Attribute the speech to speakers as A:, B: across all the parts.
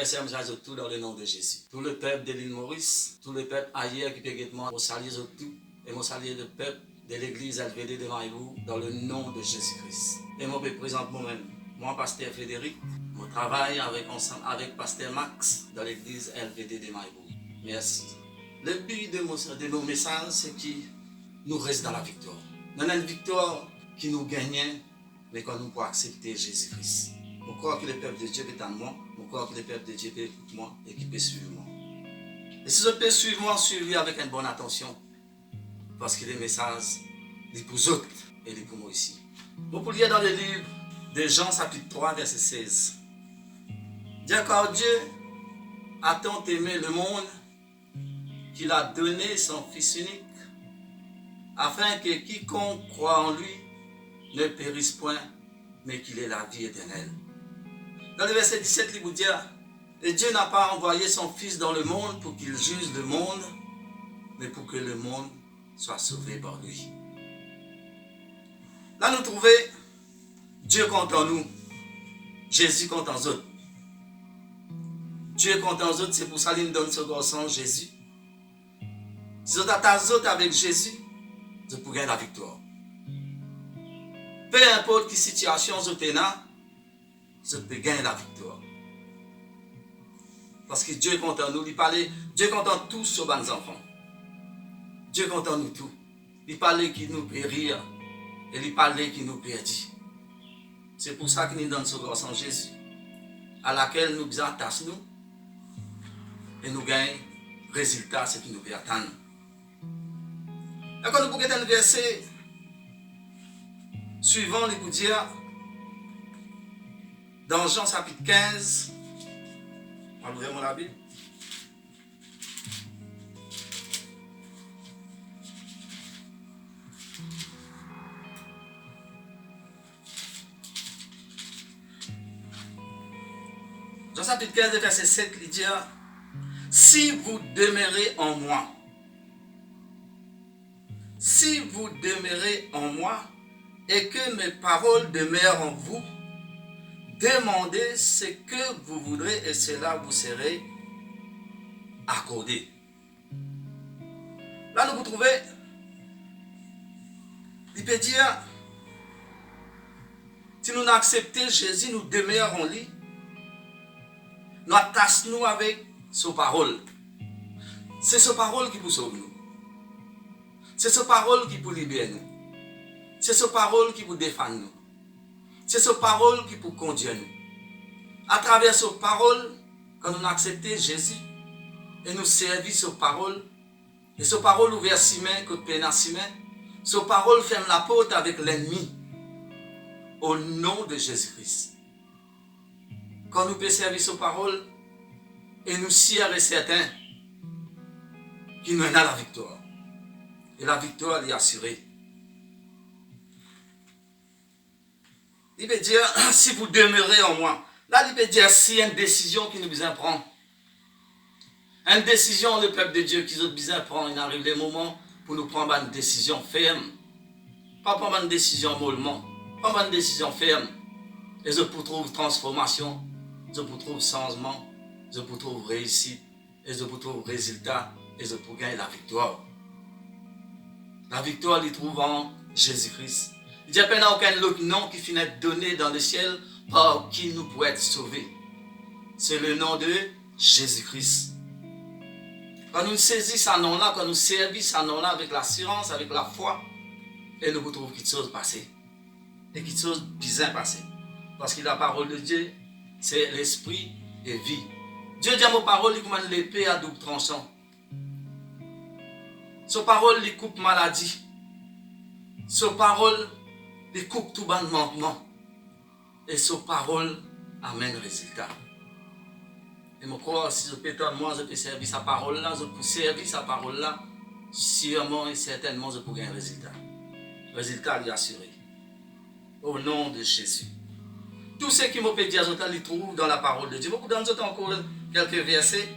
A: frères et sœurs, tout dans le nom de Jésus. Tout le peuple de l'île Maurice, tout le peuple ailleurs qui peut être moi, je salue tout et je salue le peuple de l'église LVD devant vous dans le nom de Jésus-Christ. Et moi, je présente moi-même, moi, pasteur Frédéric, je travaille ensemble avec pasteur Max dans l'église LVD de Maïbou. Merci. Le but de nos messages, c'est qu'il nous reste dans la victoire. Dans une victoire qui nous gagne, mais quand nous pouvons accepter Jésus-Christ. Je crois que le peuple de Dieu est en moi, je crois que le peuple de Dieu peut écouter moi et qui peut suivre moi. Et si je peux suivre moi, suivre avec une bonne attention, parce que les messages, sont pour eux autres et sont pour moi ici. Vous pouvez lire dans le livre de Jean, chapitre 3, verset 16. Dire car Dieu a tant aimé le monde qu'il a donné son Fils unique, afin que quiconque croit en lui ne périsse point, mais qu'il ait la vie éternelle. Dans le verset 17, il vous dit, et Dieu n'a pas envoyé son Fils dans le monde pour qu'il juge le monde, mais pour que le monde soit sauvé par lui. Là, nous trouvons Dieu compte en nous, Jésus compte en eux. Dieu compte en eux, c'est pour ça qu'il nous donne ce garçon Jésus. Si vous êtes avec Jésus, vous pouvez gagner la victoire. Peu importe quelle situation vous êtes dans, vous pouvez gagner la victoire. Parce que Dieu compte en nous, Dieu compte en tous sur nos enfants. Dieu compte en nous tout. Il parle qui nous peut rire et il parle qui nous perdit. C'est pour ça qu'il nous donne ce garçon Jésus, à laquelle nous attachons nous et nous gagnons résultat, ce qui nous peut attendre. Et quand nous pouvons un verset suivant, il vous dire, dans Jean chapitre 15, on va ouvrir la Bible. Jean chapitre 15, verset 7, il dit, si vous demeurez en moi, si vous demeurez en moi et que mes paroles demeurent en vous, demandez ce que vous voudrez et cela vous serait accordé. Là, nous vous trouvez, il peut dire, si nous acceptons Jésus, nous demeurons en lui, nous attachons-nous avec sa parole. C'est sa parole qui vous sauve nous. C'est sa parole qui vous libère nous. C'est sa parole qui vous défend nous. C'est sa parole qui vous conduit nous. À travers sa parole, quand nous acceptons Jésus et nous servons sa parole, et sa parole ouvre ses mains, que peine ses mains, sa parole ferme la porte avec l'ennemi au nom de Jésus-Christ. Quand nous pouvons servir sa parole et nous servons certains qui nous donnent la victoire. Et la victoire est assurée. Il veut dire, si vous demeurez en moi. Là, il veut dire, si il y a une décision qui nous besoin prendre. Une décision, le peuple de Dieu qui nous besoin prendre. Il arrive le moment pour nous prendre une décision ferme. Pas prendre une décision mollement. Prendre une décision ferme. Et je pour trouver transformation. Je pour trouver changement. Je pour trouver réussite. Et je pour trouver résultat. Et je pour gagner la victoire. La victoire, il trouve en Jésus-Christ. Il n'y a pas aucun autre nom qui finit de donner dans le ciel par qui nous pouvons être sauvés. C'est le nom de Jésus-Christ. Quand nous saisissons ce nom-là, quand nous servons ce nom-là avec l'assurance, avec la foi, et nous trouvons quelque chose passer. Et quelque chose bizarre passer. Parce que la parole de Dieu, c'est l'esprit et vie. Dieu dit à nos paroles, il commande l'épée à double tranchant. Sa parole, il coupe maladie. Sa parole, il coupe tout bon manquement. Et sa parole amène résultat. Et je crois, si je peux entendre moi, je peux servir sa parole-là, je peux servir sa parole-là, sûrement et certainement, je peux gagner un résultat. Le résultat est assuré. Au nom de Jésus. Tout ce qui m'a peut dire, je le trouve dans la parole de Dieu. Beaucoup d'entre nous encore quelques versets.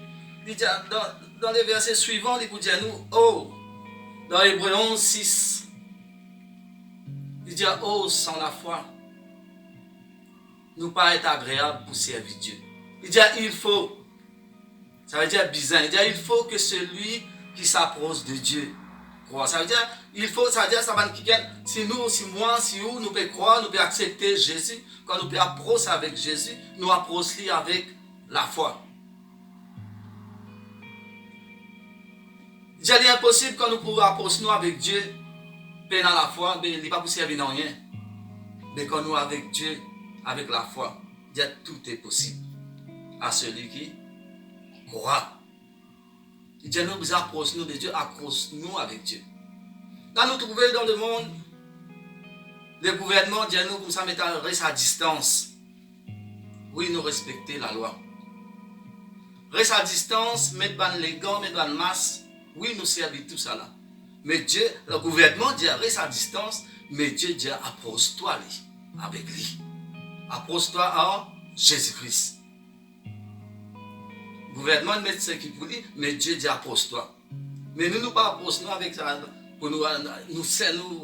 A: Dans les versets suivants, il vous dit à nous, oh, dans Hébreux 11, 6, il dit, oh, sans la foi, nous pas être agréable pour servir Dieu. Il dit, il faut Ça veut dire bizarre. Il faut que celui qui s'approche de Dieu croit. Ça veut dire, ça va nous si nous, si moi, si vous, nous pouvons croire, nous pouvons accepter Jésus, quand nous pouvons approcher avec Jésus, nous approcher avec la foi. Il est impossible quand nous pouvons approcher avec Dieu, dans la foi, mais il n'est pas pour servir rien. Mais quand nous avec Dieu, avec la foi, tout est possible à celui qui croit. Dieu nous approche nous de Dieu, accroche-nous avec Dieu. Là, nous trouvons dans le monde, le gouvernement, Dieu nous comme ça met à distance. Oui, nous respecter la loi. Reste à distance, mettre les gants, mettre le masque. Oui, nous servons tout ça là. Mais Dieu, le gouvernement dit reste à distance, mais Dieu dit approche-toi avec lui. Approche-toi à Jésus-Christ. Le gouvernement met ce qu'il pour lui, mais Dieu dit approche-toi. Mais nous ne pas approcher avec ça pour nous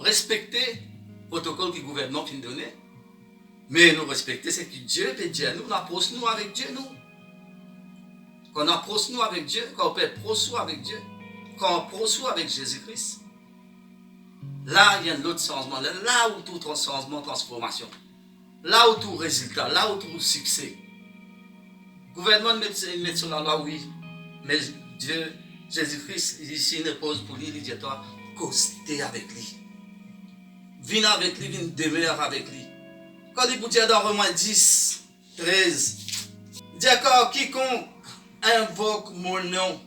A: respecter le protocole que le gouvernement finit de donner. Mais nous respecter ce que Dieu peut dire. Nous approchons avec Dieu, nous. Quand on approche nous avec Dieu, quand on peut approcher avec Dieu, quand on approche avec Jésus-Christ, là, il y a un autre changement. Là où tout changement, transformation. Là où tout résultat, là où tout succès. Le gouvernement met sur la loi, oui. Mais Dieu, Jésus-Christ, ici, ne pose pour lui, il dit à toi, coster avec lui. Viens avec lui, viens demeurer avec lui. Quand il vous dit dans Romains 10, 13, il dit encore, quiconque invoque mon nom,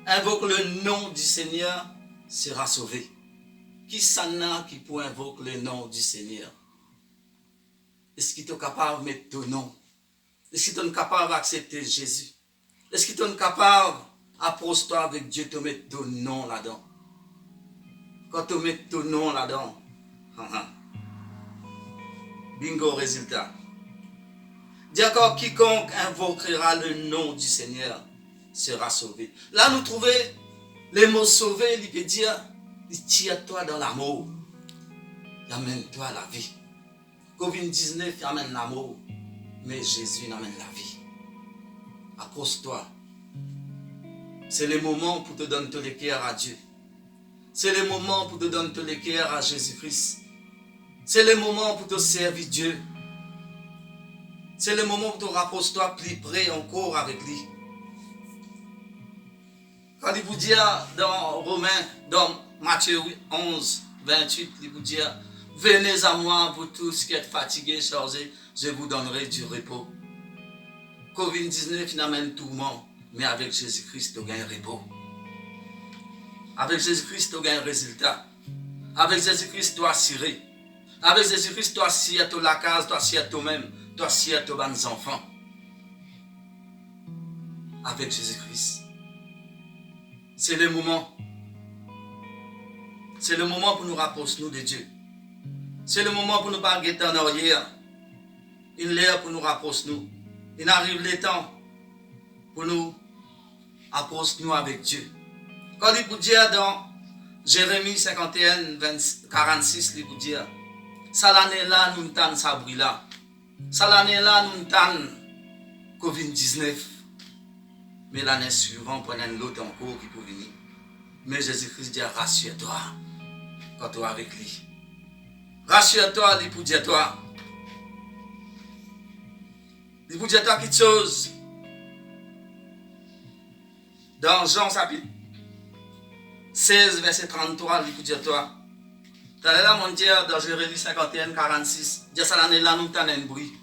A: invoque le nom du Seigneur, sera sauvé. Qui s'en a qui peut invoquer le nom du Seigneur? Est-ce qu'il est capable de mettre ton nom? Est-ce qu'il est capable d'accepter Jésus? Est-ce qu'il est capable d'approcher avec Dieu, de mettre ton nom là-dedans? Quand tu mets ton nom là-dedans, bingo résultat. Dis encore, quiconque invoquera le nom du Seigneur sera sauvé. Là, nous trouvons les mots sauver, il peut dire, il tire-toi dans l'amour. Il amène-toi à la vie. Covid-19, il amène l'amour. Mais Jésus il amène la vie. Approche-toi. C'est le moment pour te donner tout le cœur à Dieu. C'est le moment pour te donner tout le cœur à Jésus-Christ. C'est le moment pour te servir Dieu. C'est le moment pour te rapprocher-toi plus près encore avec lui. Quand il vous dit dans Romains, dans Matthieu 11, 28, il vous dit, venez à moi, vous tous qui êtes fatigués, chargés, je vous donnerai du repos. Covid-19, il n'amène tout le monde, mais avec Jésus-Christ, tu gagnes repos. Avec Jésus-Christ, tu gagnes résultat. Avec Jésus-Christ, tu as assuré. Avec Jésus-Christ, tu as assuré à la case, tu as assuré à toi-même, tu as assuré à tes enfants. Avec Jésus-Christ. C'est le moment. C'est le moment pour nous rapprocher de Dieu. C'est le moment pour nous pas guetter en arrière. Il est là pour nous rapprocher nous. Il arrive le temps pour nous approcher nous avec Dieu. Quand il vous dit dans Jérémie 51, 46, il vous dit, ça l'année là, nous t'en sabri là. Ça l'année là, nous t'en Covid-19. Mais l'année suivante, prenez l'autre encore qui peut venir. Mais Jésus-Christ dit, rassure-toi quand tu es avec lui. Rassure-toi, il peut dire toi. Il peut dire toi quelque chose. Dans Jean chapitre 16, verset 33, il peut dire toi. T'as là, mon Dieu, dans Jérémie 51, 46, il dit ça l'année là, nous t'en un bruit.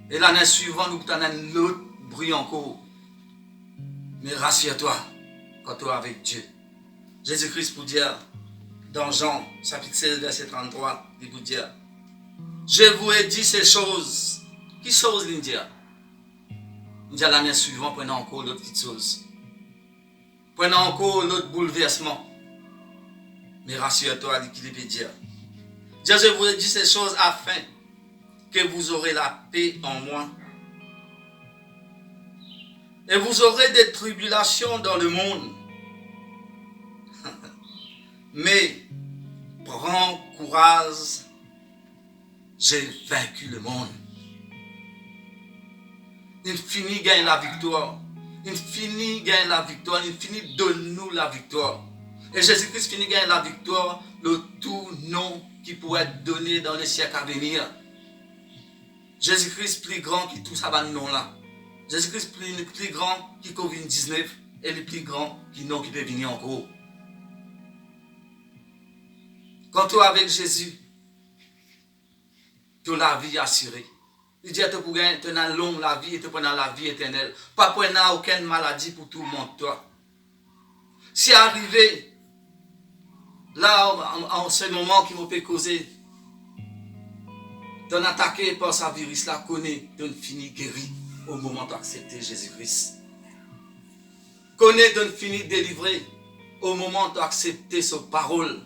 A: Et l'année suivante, nous t'en un autre bruit encore. Mais rassure-toi quand tu es avec Dieu. Jésus-Christ pour dire, dans Jean chapitre 16, verset 33, il vous dit, je vous ai dit ces choses. Qui chose il dit? Il dit l'année suivante, prenez encore l'autre petite chose. Prenez encore l'autre bouleversement. Mais rassure-toi, il peut dire. Je vous ai dit ces choses afin que vous aurez la paix en moi. Et vous aurez des tribulations dans le monde. Mais prends courage, j'ai vaincu le monde. Il finit gagne la victoire. Il finit gagne la victoire. Il finit donne-nous la victoire. Et Jésus-Christ finit gagne la victoire, le tout nom qui pourrait être donné dans les siècles à venir. Jésus-Christ plus grand qui tout ça va nom là. Jésus-Christ plus grand qui Covid-19 et le plus grand qui non qui peut venir encore. Quand tu es avec Jésus, tu as la vie assurée. Il dit que tu as longue la vie et tu as la vie éternelle. Pas pour aucune maladie pour tout le monde. Toi. Si arrivé, là, en ce moment qui m'a fait causer, tu es attaqué par ce virus-là, connais, tu es fini guéri au moment d'accepter Jésus-Christ. Connais, tu es fini délivré au moment d'accepter sa parole.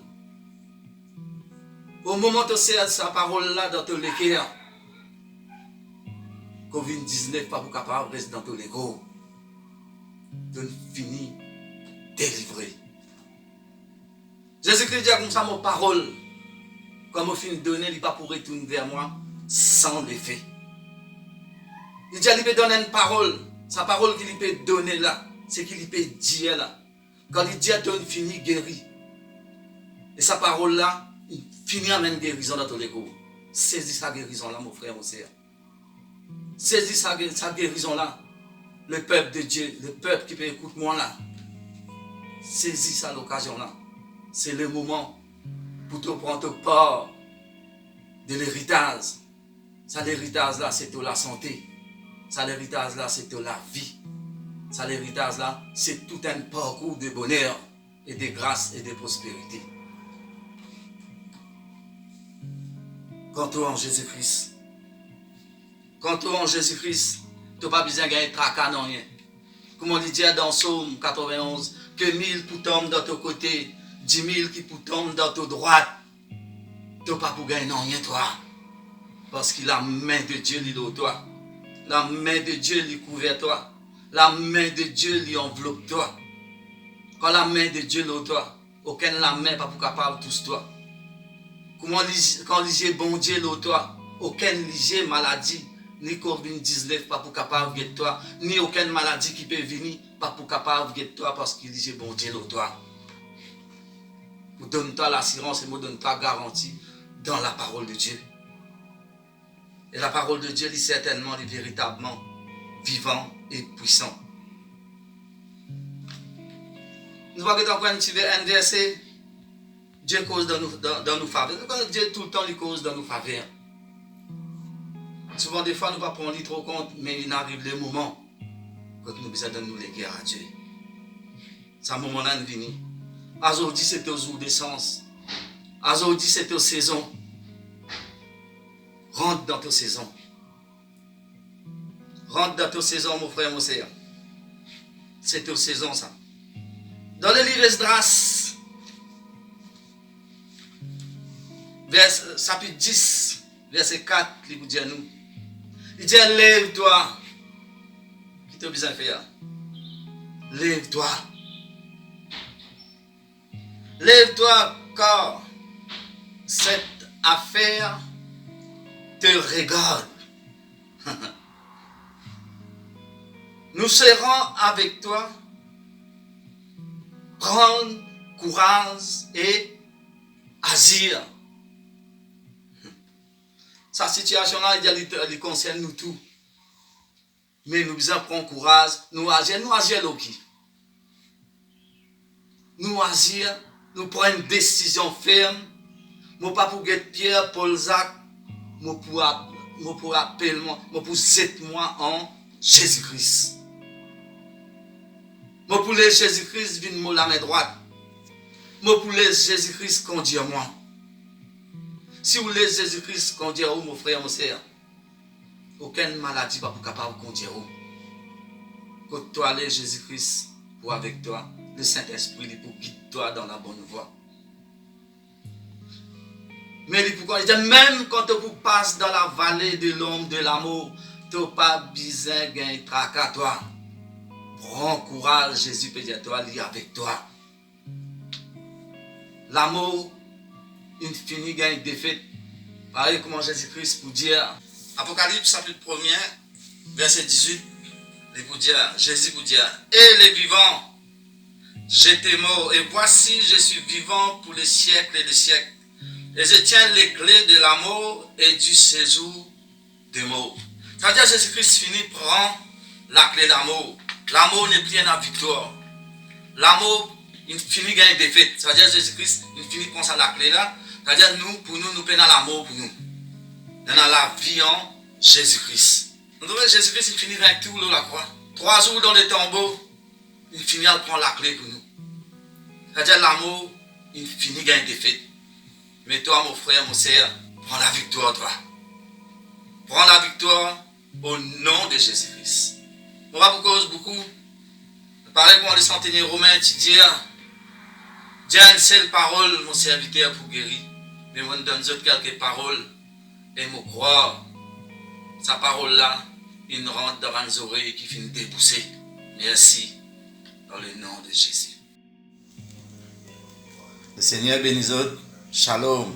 A: Au moment de sa parole-là dans ton cœur, Covid-19 pas capable de rester dans ton ego. Tu fini délivré. Jésus-Christ dit comme ça, mon parole, comme au fin donné, il n'est pas pour retourner vers moi sans l'effet. Il dit qu'il peut donner une parole. Sa parole qu'il peut donner là, c'est qu'il peut dire là. Quand il dit tu es fini guéri. Et sa parole là, il finit à même guérison dans ton ego. Saisis sa guérison là, mon frère, mon sœur. Saisis sa guérison là. Le peuple de Dieu, le peuple qui peut écouter moi là. Saisis ça l'occasion là. C'est le moment pour te prendre part de l'héritage. Ça, l'héritage là, c'est la santé. Ça, l'héritage là, c'est la vie. Ça, l'héritage là, c'est tout un parcours de bonheur et de grâce et de prospérité. Quand tu es en Jésus-Christ, quand tu es en Jésus-Christ, tu n'as pas besoin de gagner tracas, non rien. Comme on dit dans Psaume 91, que 1000 pour tomber dans ton côté, 10 000 qui pour tomber dans ta droite, tu n'as pas pour gagner non rien, toi. Parce que la main de Dieu est dans toi. La main de Dieu lui couvre toi. La main de Dieu lui enveloppe toi. Quand la main de Dieu est dans toi, aucune la main pas pour capable de tous toi. Quand l'IG bon Dieu est dans toi, aucune l'IG maladie, ni Covid-19 pas pour capable de toi, ni aucune maladie qui peut venir pas pour capable de toi parce qu'il l'IG bon Dieu est dans toi. Vous donne-toi l'assurance et vous donne-toi garantie dans la parole de Dieu. Et la parole de Dieu est certainement est véritablement vivant et puissant. Nous voyons que dans un verset, Dieu cause dans nos faveurs. Dieu tout le temps il cause dans nos faveurs. Souvent des fois nous ne prenons pas trop compte, mais il arrive le moment quand nous besoin de nous léguer à Dieu. Ce moment-là nous vient. Aujourd'hui c'est au jour d'essence. Aujourd'hui c'est aux saisons. Rentre dans ta saison. Rentre dans ta saison, mon frère, mon sœur. C'est ta saison, ça. Dans le livre Esdras, chapitre 10, verset 4, il vous dit à nous. Il dit, lève-toi. Qu'est-ce que tu as besoin de faire? Lève-toi. Lève-toi, car cette affaire te regarde. Nous serons avec toi. Prendre courage et agir. Sa situation là, il concerne nous tous. Mais nous devons prendre courage, nous agir qui? Nous agir, nous prendre une décision ferme. Nous pas pour guetter Pierre, Paul, Jacques. Moi pour appeler moi pour cette moi en Jésus-Christ. Moi pour les Jésus-Christ vient moi la main droite. Moi pour les Jésus-Christ conduire moi. Si vous les Jésus-Christ conduire mon frère, mon sœur, aucune maladie va pas capable de conduire. Quand toi les Jésus-Christ pour avec toi, le Saint-Esprit pour guider toi dans la bonne voie. Mais pourquoi il dit même quand tu passes dans la vallée de l'ombre de l'amour, tu n'as pas besoin de gagner tracas toi. Prends courage, Jésus peut dire toi, il est avec toi. L'amour, il finit gagne défaite. Pareil comment Jésus-Christ pour dire, Apocalypse chapitre 1er, verset 18, Jésus vous dit, et les vivants, j'étais mort, et voici, je suis vivant pour les siècles et les siècles. Et je tiens les clés de la mort et du séjour des morts. C'est-à-dire Jésus-Christ finit, prend la clé de la mort. La mort n'est plus une victoire. La mort, il finit gagner défaite. C'est-à-dire Jésus-Christ, il finit prendre ça la clé là. C'est-à-dire pour nous prenons la mort pour nous. Dans la vie en Jésus-Christ. Nous trouvons Jésus-Christ, il finit avec tout la croix. 3 jours dans le tombeau, il finit à prendre la clé pour nous. C'est-à-dire l'amour, il finit gagner défaite. Mais toi, mon frère, mon sœur, prends la victoire, toi. Prends la victoire au nom de Jésus-Christ. On va vous cause beaucoup. Pareil comme le centenaire romain, tu dis, Dieu a une seule parole, mon serviteur, pour guérir. Mais on donne quelques paroles. Et me croire, sa parole-là, il rentre dans les oreilles qui finit débousser. Merci, dans le nom de Jésus. Le Seigneur bénisse. Shalom.